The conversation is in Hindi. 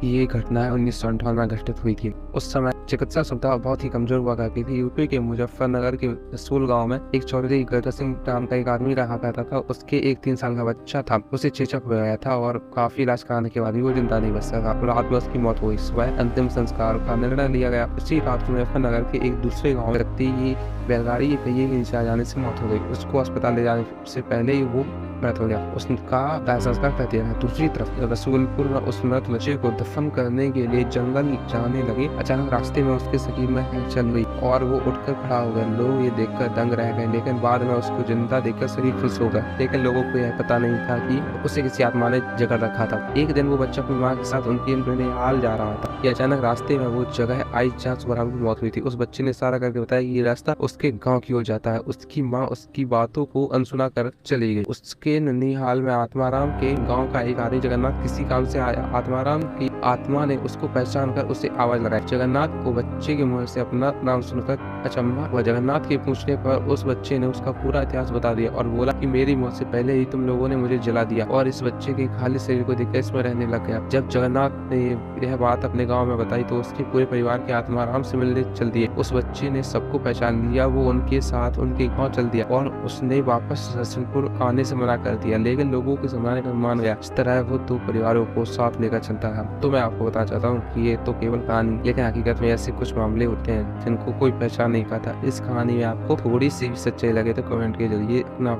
ये घटना 1958 में घटित हुई थी। उस समय चिकित्सा सुविधा बहुत ही कमजोर हुआ करती थी। यूपी के मुजफ्फरनगर के रसूल गांव में एक चौधरी गदर सिंह नाम का एक आदमी रहा करता था। उसके एक 3 साल का बच्चा था, उसे चेचक हो गया था और काफी इलाज कराने के बाद भी वो जिंदा नहीं बच सका। रात में उसकी मौत हुई। सुबह अंतिम संस्कार का निर्णय लिया गया। उसी रात मुजफ्फरनगर के एक दूसरे गाँव व्यक्ति की बैलगाड़ी के पहिए के नीचे आ जाने से मौत हो गई। उसको अस्पताल ले जाने से पहले ही वो मृत हो गया। उसका दाह संस्कार कर दिया गया। दूसरी तरफ रसूलपुर में उस मृत बच्चे को दफन करने के लिए जंगल जाने लगे। अचानक रास्ते में उसके शरीर में हलचल हुई और वो उठकर खड़ा हो गया। लोग ये देखकर दंग रह गए, लेकिन बाद में उसको जिंदा देखकर शरीर खुश हो गया। लेकिन लोगों को यह पता नहीं था कि उसे किसी आत्मा ने जकड़ रखा था। एक दिन वो बच्चा अपनी माँ के साथ उनके ननिहाल जा रहा था कि अचानक रास्ते में वो जगह आई जहाँ सुबह की मौत हुई थी। उस बच्चे ने इशारा करके बताया कि ये रास्ता उसके गाँव की ओर जाता है। उसकी माँ उसकी बातों को अनसुना कर चली गई। उसके ननिहाल में आत्माराम के गांव का एक आदमी जगन्नाथ किसी काम से आया। आत्माराम की आत्मा ने उसको पहचान कर उसे आवाज लगाई। जगन्नाथ को बच्चे के मुंह से अपना नाम सुनकर अचंभा हुआ। जगन्नाथ के पूछने पर उस बच्चे ने उसका पूरा इतिहास बता दिया और बोला कि मेरी मौत से पहले ही तुम लोगों ने मुझे जला दिया। और इस बच्चे के खाली शरीर को देखकर इसमें रहने लग गया। जब जगन्नाथ ने यह बात अपने गाँव में बताई तो उसके पूरे परिवार के आत्माराम से मिलने चल दिए। उस बच्चे ने सबको पहचान लिया। वो उनके साथ उनके गाँव चल दिया और उसने वापस रसूलपुर आने से मना कर दिया, लेकिन लोगों के समझाने पर मान गया। इस तरह वो 2 परिवारों को साथ लेकर चलता है। तो मैं आपको बताना चाहता हूँ कि ये तो केवल कहानी, लेकिन हकीकत में ऐसे कुछ मामले होते हैं जिनको कोई पहचान नहीं पाता। इस कहानी में आपको थोड़ी सी भी सच्चाई लगे तो कमेंट के जरिए अपना